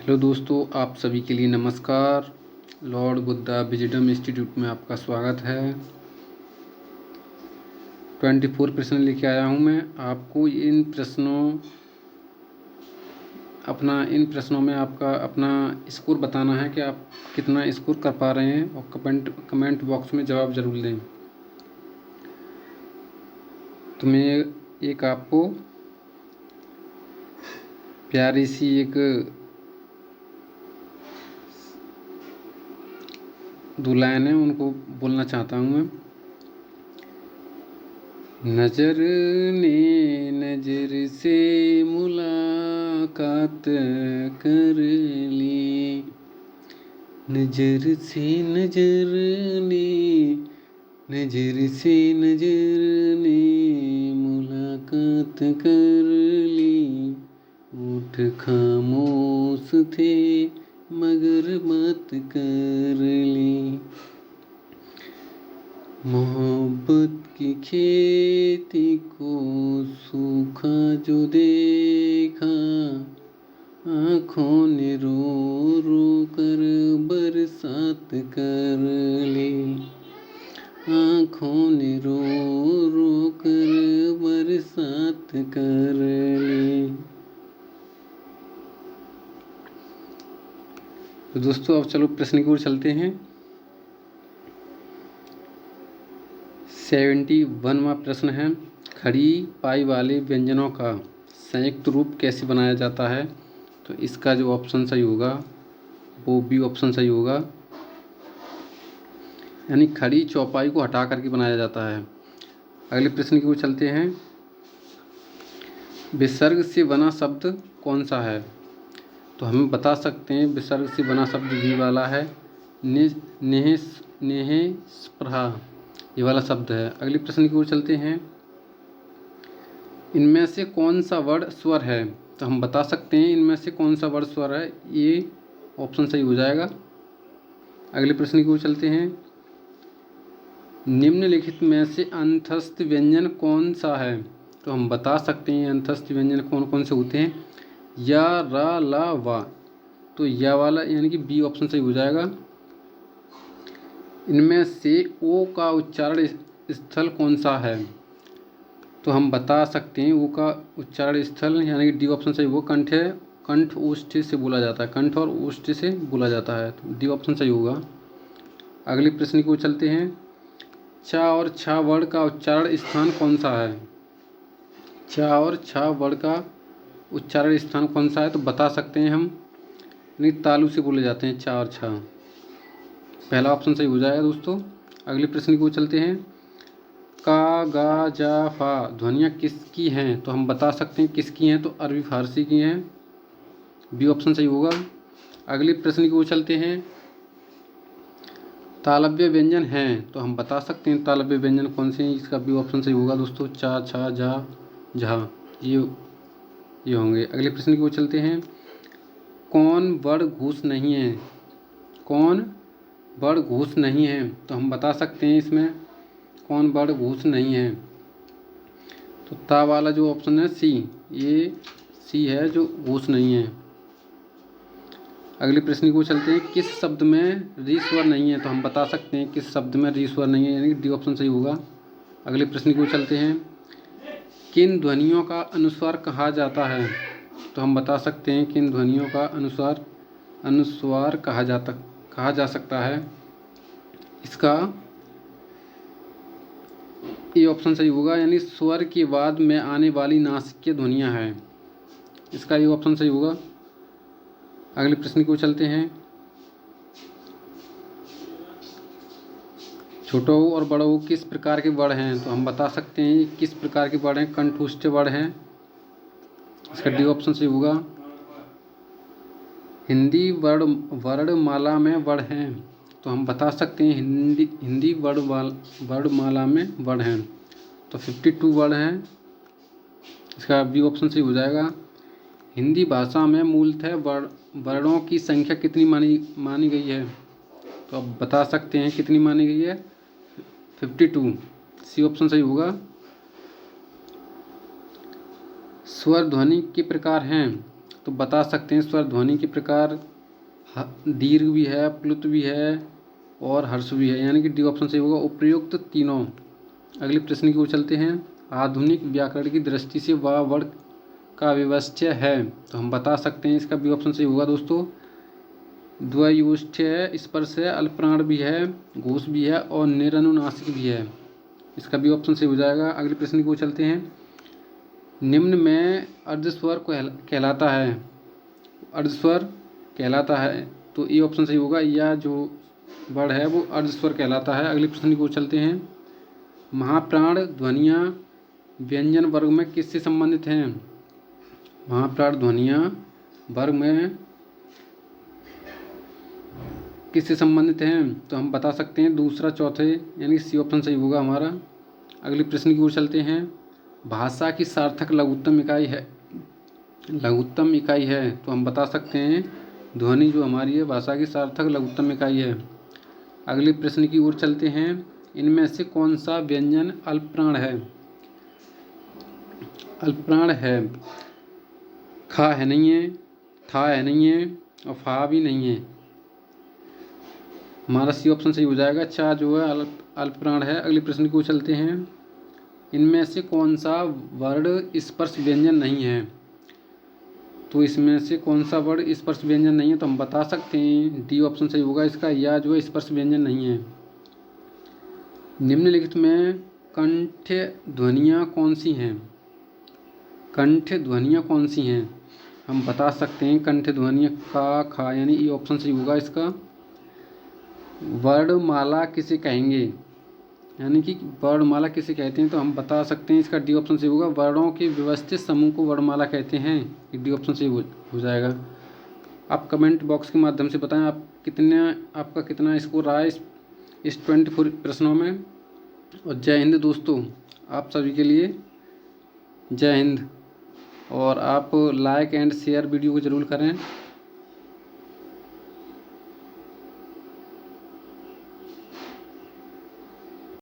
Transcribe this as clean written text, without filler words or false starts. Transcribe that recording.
Hello दोस्तों, आप सभी के लिए नमस्कार। लॉर्ड बुद्धा विजडम इंस्टीट्यूट में आपका स्वागत है। 24 प्रश्न लेके आया हूँ मैं आपको। इन प्रश्नों में आपका अपना स्कोर बताना है कि आप कितना स्कोर कर पा रहे हैं, और कमेंट बॉक्स में जवाब ज़रूर दें। तो मैं एक आपको प्यारी सी एक दो लाइन है, उनको बोलना चाहता हूँ मैं। नजर ने नजर से मुलाकात कर ली, नजर से नजर ने मुलाकात कर ली। होठ खामोश थे मगर बात कर ली। मोहब्बत की खेती को सूखा जो देखा, आँखों ने रो रो कर बरसात कर ली। आँखों ने रो रो कर बरसात कर ली। तो दोस्तों, अब चलो प्रश्न की ओर चलते हैं। 71वां प्रश्न है, खड़ी पाई वाले व्यंजनों का संयुक्त रूप कैसे बनाया जाता है? तो इसका जो ऑप्शन सही होगा वो बी ऑप्शन सही होगा, यानी खड़ी चौपाई को हटा करके बनाया जाता है। अगले प्रश्न की ओर चलते हैं। विसर्ग से बना शब्द कौन सा है? तो हम बता सकते हैं विसर्ग से बना शब्द वी वाला है, नेह स्पृहा, ये वाला शब्द है। अगले प्रश्न की ओर चलते हैं। इनमें से कौन सा वर्ड स्वर है? तो हम बता सकते हैं इनमें से कौन सा वर्ड स्वर है, ये ऑप्शन सही हो जाएगा। अगले प्रश्न की ओर चलते हैं। निम्नलिखित में से अंतस्थ व्यंजन कौन सा है? तो हम बता सकते हैं अंतस्थ व्यंजन कौन कौन से होते हैं। या, रा, ला, वा। तो या वाला यानी कि बी ऑप्शन सही हो जाएगा। इनमें से ओ का उच्चारण स्थल कौन सा है? तो हम बता सकते हैं ओ का उच्चारण स्थल यानी कि डी ऑप्शन सही वो कंठ है। कंठ ओष्ठ से बोला जाता है, कंठ और ओष्ठ से बोला जाता है, तो डी ऑप्शन सही होगा। अगले प्रश्न की ओर चलते हैं। चा और छा वर्ण का उच्चारण स्थान कौन सा है? चा और छा वर्ण का उच्चारण स्थान कौन सा है? तो बता सकते हैं हम, यानी तालु से बोले जाते हैं चा और छा। पहला ऑप्शन सही हो जाएगा दोस्तों। अगले प्रश्न की ओर चलते हैं। का, गा, जा, फा ध्वनियाँ किसकी हैं? तो हम बता सकते हैं किसकी हैं, तो अरबी फारसी की हैं, बी ऑप्शन सही होगा। अगले प्रश्न की ओर चलते हैं। तालव्य व्यंजन हैं, तो हम बता सकते हैं तालव्य व्यंजन कौन से हैं, इसका बी ऑप्शन सही होगा दोस्तों। चा, छा, जा, झा, ये होंगे। अगले प्रश्न की ओर चलते हैं। कौन वर्ण घूस नहीं है? कौन वर्ण घूस नहीं है? तो हम बता सकते हैं इसमें कौन वर्ण घूस नहीं है, तो ता वाला जो ऑप्शन है सी, ये सी है जो घूस नहीं है। अगले प्रश्न को चलते हैं। किस शब्द में री स्वर नहीं है? तो हम बता सकते हैं किस शब्द में री स्वर नहीं है, यानी डी ऑप्शन सही होगा। अगले प्रश्न को चलते हैं। किन ध्वनियों का अनुस्वार कहा जाता है? तो हम बता सकते हैं किन ध्वनियों का अनुस्वार कहा जा सकता है। इसका ये ऑप्शन सही होगा, यानी स्वर के बाद में आने वाली नासिकीय ध्वनियाँ हैं, इसका ये ऑप्शन सही होगा। अगले प्रश्न को चलते हैं। छोटा ऊ और बड़ा ऊ किस प्रकार के वर्ण हैं? तो हम बता सकते हैं किस प्रकार के वर्ण हैं, कंठोष्ठ वर्ण हैं, इसका डी ऑप्शन सही होगा। हिंदी वर्णमाला में वर्ण हैं, तो हम बता सकते हैं हिंदी वर्णमाला में वर्ण हैं, तो 52 वर्ण हैं, इसका बी ऑप्शन सही हो जाएगा। हिंदी भाषा में मूलतः वर्णों की संख्या कितनी मानी गई है? तो आप बता सकते हैं कितनी मानी गई है, 52, सी ऑप्शन सही होगा। स्वर ध्वनि के प्रकार हैं, तो बता सकते हैं स्वर ध्वनि के प्रकार दीर्घ भी है, प्लुत भी है और हर्ष भी है, यानी कि डी ऑप्शन सही होगा उपयुक्त तीनों। अगले प्रश्न की ओर चलते हैं। आधुनिक व्याकरण की दृष्टि से वह वर्ण का विवश्य है, तो हम बता सकते हैं इसका बी ऑप्शन सही होगा दोस्तों। द्वयोष्ठ्य है, स्पर्श है, अल्पप्राण भी है, घोष भी है और निरनुनासिक भी है, इसका बी ऑप्शन सही हो जाएगा। अगले प्रश्न की ओर चलते हैं। निम्न में अर्धस्वर कहलाता है, अर्धस्वर कहलाता है, तो ए ऑप्शन सही होगा। या जो वर्ड है वो अर्धस्वर कहलाता है। अगले प्रश्न की ओर चलते हैं। महाप्राण ध्वनियाँ व्यंजन वर्ग में किससे संबंधित हैं? महाप्राण ध्वनियाँ वर्ग में किससे संबंधित हैं? तो हम बता सकते हैं दूसरा चौथे, यानी सी ऑप्शन सही होगा हमारा। अगले प्रश्न की ओर चलते हैं। भाषा की सार्थक लघुत्तम इकाई है, लघुत्तम इकाई है, तो हम बता सकते हैं ध्वनि जो हमारी है भाषा की सार्थक लघुत्तम इकाई है। अगले प्रश्न की ओर चलते हैं। इनमें से कौन सा व्यंजन अल्पप्राण है? अल्पप्राण है, खा है नहीं है, था है नहीं है और फा भी नहीं है, हमारा सी ऑप्शन सही हो जाएगा। चा जो है अल्पप्राण है। अगले प्रश्न की ओर चलते हैं। इनमें से कौन सा वर्ण स्पर्श व्यंजन नहीं है? तो इसमें से कौन सा वर्ण स्पर्श व्यंजन नहीं है, तो हम बता सकते हैं डी ऑप्शन सही होगा इसका। या जो है स्पर्श व्यंजन नहीं है। निम्नलिखित में कंठ ध्वनियाँ कौन सी हैं? कंठ ध्वनियाँ कौन सी हैं? हम बता सकते हैं कंठ ध्वनियाँ का, खा, यानी ये ऑप्शन सही होगा इसका। वर्णमाला किसे कहेंगे, यानी कि वर्णमाला किसे कहते हैं, तो हम बता सकते हैं इसका डी ऑप्शन सही होगा। वर्णों के व्यवस्थित समूह को वर्णमाला कहते हैं, डी ऑप्शन सही हो जाएगा। आप कमेंट बॉक्स के माध्यम से बताएं आपका कितना स्कोर रहा है इस 24 प्रश्नों में। और जय हिंद दोस्तों, आप सभी के लिए जय हिंद। और आप लाइक एंड शेयर वीडियो को ज़रूर करें।